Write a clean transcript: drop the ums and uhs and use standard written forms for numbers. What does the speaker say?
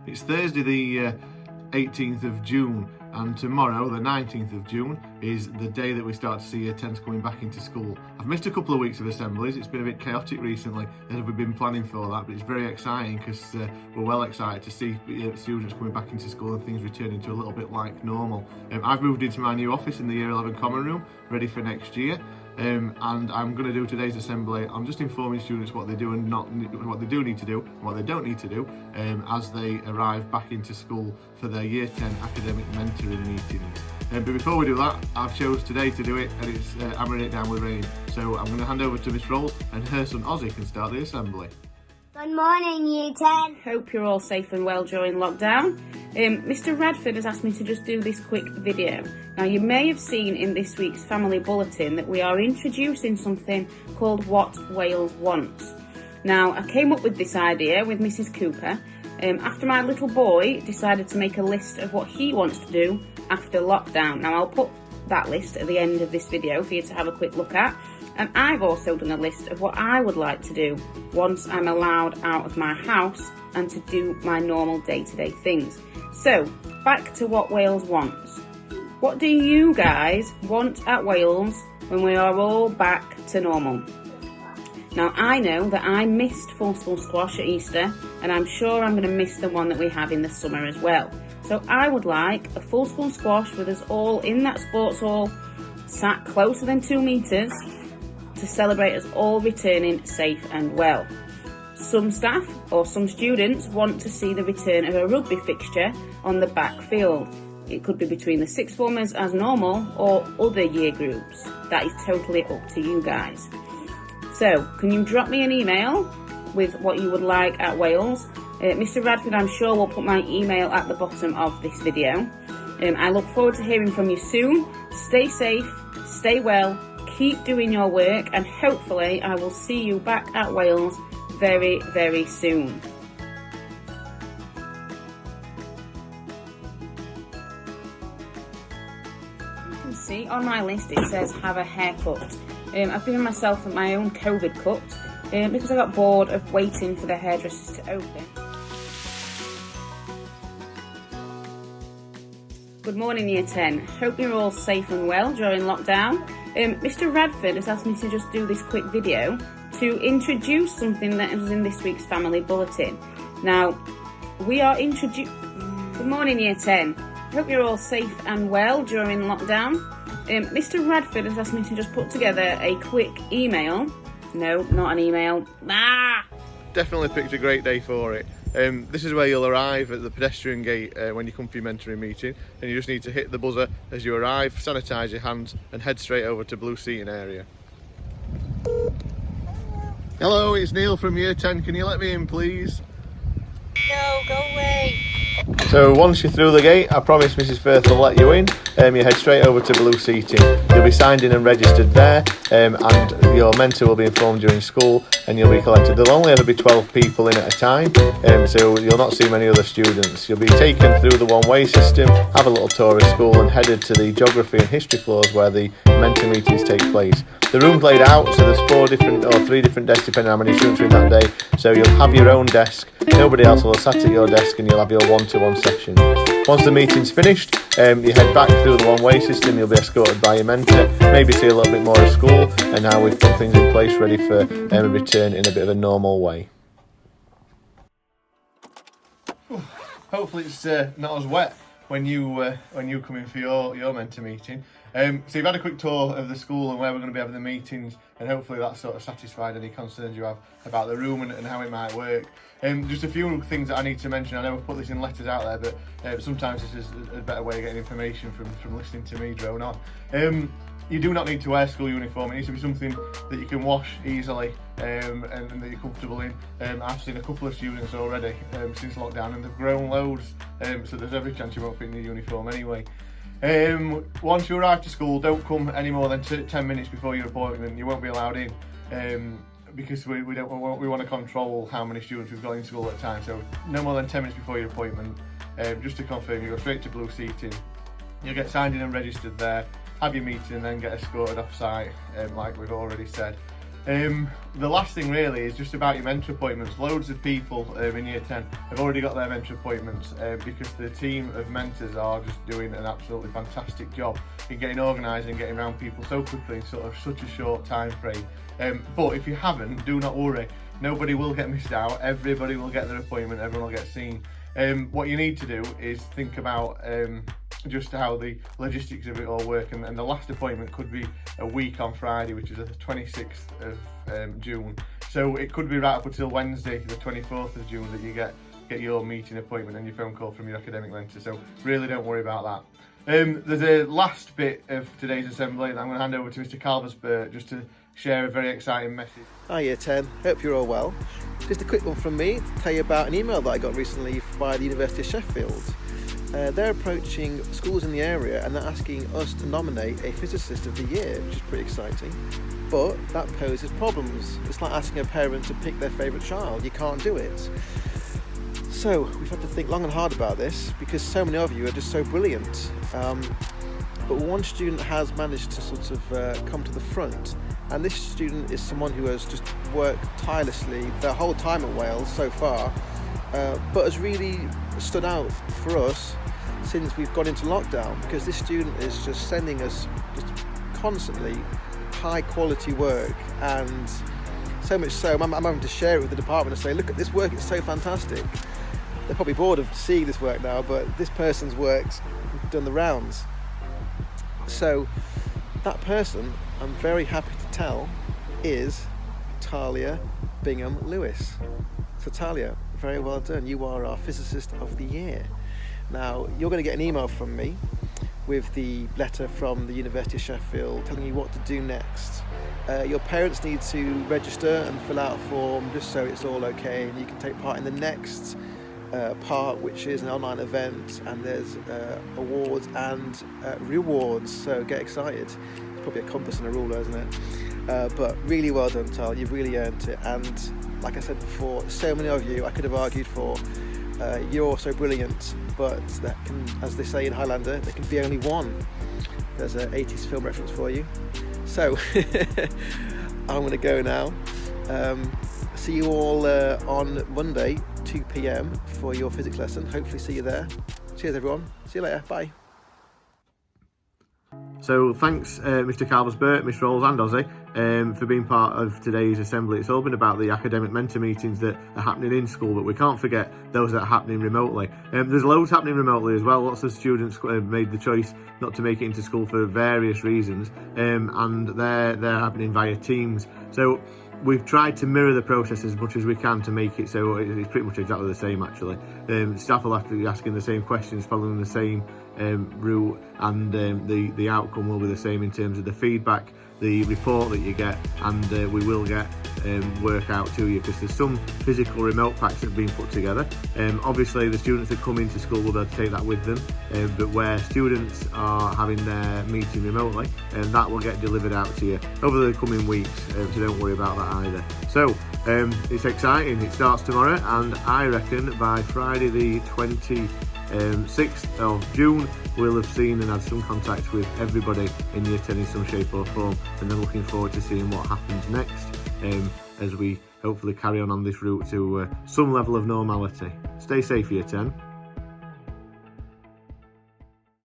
It's Thursday the 18th of June, and tomorrow, the 19th of June, is the day that we start to see Year 10s coming back into school. I've missed a couple of weeks of assemblies. It's been a bit chaotic recently as we've been planning for that, but it's very exciting because we're well excited to see students coming back into school and things returning to a little bit like normal. I've moved into my new office in the Year 11 Common Room, ready for next year. And I'm going to do today's assembly. I'm just informing students what they do and what they do need to do, and what they don't need to do as they arrive back into school for their Year 10 academic mentoring meetings. But before we do that, I've chose today to do it, and it's hammering it down with rain. So I'm going to hand over to Miss Roll, and her son Ozzy can start the assembly. Good morning, Year 10. Hope you're all safe and well during lockdown. Mr. Radford has asked me to just do this quick video. Now, you may have seen in this week's family bulletin that we are introducing something called What Wales Wants. Now, I came up with this idea with Mrs. Cooper after my little boy decided to make a list of what he wants to do after lockdown. Now, I'll put that list at the end of this video for you to have a quick look at. And I've also done a list of what I would like to do once I'm allowed out of my house and to do my normal day-to-day things. So, back to what Wales wants. What do you guys want at Wales when we are all back to normal? Now, I know that I missed full school squash at Easter, and I'm sure I'm going to miss the one that we have in the summer as well. So I would like a full school squash with us all in that sports hall, sat closer than 2 metres, to celebrate us all returning safe and well. Some staff or some students want to see the return of a rugby fixture on the back field. It could be between the sixth formers as normal or other year groups. That is totally up to you guys. So, can you drop me an email with what you would like at Wales? Mr. Radford, I'm sure, will put my email at the bottom of this video. I look forward to hearing from you soon. Stay safe, stay well, keep doing your work, and hopefully I will see you back at Wales very, very soon. You can see on my list it says have a haircut. I've given myself my own COVID cut because I got bored of waiting for the hairdressers to open. Good morning, Year 10. Hope you're all safe and well during lockdown. Mr. Radford has asked me to just do this quick video to introduce something that is in this week's family bulletin. Now, we are Good morning, Year 10. Hope you're all safe and well during lockdown. Mr. Radford has asked me to just put together a quick email. No, not an email. Definitely picked a great day for it. This is where you'll arrive at the pedestrian gate when you come for your mentoring meeting, and you just need to hit the buzzer as you arrive, sanitise your hands and head straight over to blue seating area. Hello, it's Neil from Year 10. Can you let me in, please? No, go away. So once you're through the gate, I promise Mrs. Firth will let you in. You head straight over to blue seating. You'll be signed in and registered there, and your mentor will be informed during school, and you'll be collected. There'll only ever be 12 people in at a time, so you'll not see many other students. You'll be taken through the one-way system, have a little tour of school, and headed to the geography and history floors where the mentor meetings take place. The room's laid out, so there's 4 different or 3 different desks depending on how many students are in that day. So you'll have your own desk, nobody else will have sat at your desk, and you'll have your one-to-one session. Once the meeting's finished, you head back through the one-way system. You'll be escorted by your mentor, maybe see a little bit more of school and how we've put things in place ready for a return in a bit of a normal way. Hopefully it's not as wet when you come in for your mentor meeting. So you've had a quick tour of the school and where we're going to be having the meetings, and hopefully that sort of satisfied any concerns you have about the room and how it might work. Just a few things that I need to mention. I know I've put this in letters out there, but sometimes this is a better way of getting information from listening to me drone on. You do not need to wear school uniform. It needs to be something that you can wash easily and that you're comfortable in. I've seen a couple of students already since lockdown, and they've grown loads, so there's every chance you won't fit in your uniform anyway. Once you arrive to school, don't come any more than 10 minutes before your appointment. You won't be allowed in because we want to control how many students we've got in school at a time. So no more than 10 minutes before your appointment. Just to confirm, you go straight to blue seating. You'll get signed in and registered there, have your meeting, and then get escorted off site, like we've already said. The last thing really is just about your mentor appointments. Loads of people in Year 10 have already got their mentor appointments because the team of mentors are just doing an absolutely fantastic job in getting organised and getting around people so quickly in sort of such a short time frame. But if you haven't, do not worry. Nobody will get missed out. Everybody will get their appointment. Everyone will get seen. What you need to do is think about just how the logistics of it all work, and the last appointment could be a week on Friday, which is the 26th of June. So it could be right up until Wednesday, the 24th of June, that you get your meeting appointment and your phone call from your academic mentor. So really don't worry about that. There's a last bit of today's assembly that I'm going to hand over to Mr. Calvers-Burt just to share a very exciting message. Hi Year 10, hope you're all well. Just a quick one from me to tell you about an email that I got recently by the University of Sheffield. They're approaching schools in the area and they're asking us to nominate a Physicist of the Year, which is pretty exciting. But that poses problems. It's like asking a parent to pick their favourite child. You can't do it. So we've had to think long and hard about this because so many of you are just so brilliant. But one student has managed to sort of come to the front, and this student is someone who has just worked tirelessly their whole time at Wales so far, but has really stood out for us since we've gone into lockdown, because this student is just sending us just constantly high quality work, and so much so I'm having to share it with the department and say, look at this work, it's so fantastic. They're probably bored of seeing this work now, but this person's work's done the rounds. So that person, I'm very happy to tell, is Talia Bingham Lewis. So Talia, very well done. You are our Physicist of the Year. Now, you're going to get an email from me with the letter from the University of Sheffield telling you what to do next. Your parents need to register and fill out a form just so it's all okay and you can take part in the next part, which is an online event, and there's awards and rewards, so get excited. It's probably a compass and a ruler, isn't it? But really well done, Tal, you've really earned it, and like I said before, so many of you I could have argued for. You're also brilliant, but that can, as they say in Highlander, there can be only one. There's an 80s film reference for you. So I'm going to go now. See you all on Monday, 2 p.m. for your physics lesson. Hopefully see you there. Cheers everyone. See you later. Bye. So thanks Mr. Calvers-Burt, Miss Rolls and Ozzy for being part of today's assembly. It's all been about the academic mentor meetings that are happening in school, but we can't forget those that are happening remotely. There's loads happening remotely as well. Lots of students made the choice not to make it into school for various reasons, and they're happening via Teams. So we've tried to mirror the process as much as we can to make it so it's pretty much exactly the same actually. Staff will have to be asking the same questions, following the same route, and the outcome will be the same in terms of the feedback, the report that you get, and we will get work out to you, because there's some physical remote packs that have been put together. Obviously the students that come into school will be able to take that with them, but where students are having their meeting remotely, that will get delivered out to you over the coming weeks, so don't worry about that either. So it's exciting. It starts tomorrow, and I reckon by Friday the 26th of June we'll have seen and had some contact with everybody in Year 10 in some shape or form, and then looking forward to seeing what happens next as we hopefully carry on this route to some level of normality. Stay safe, Year 10.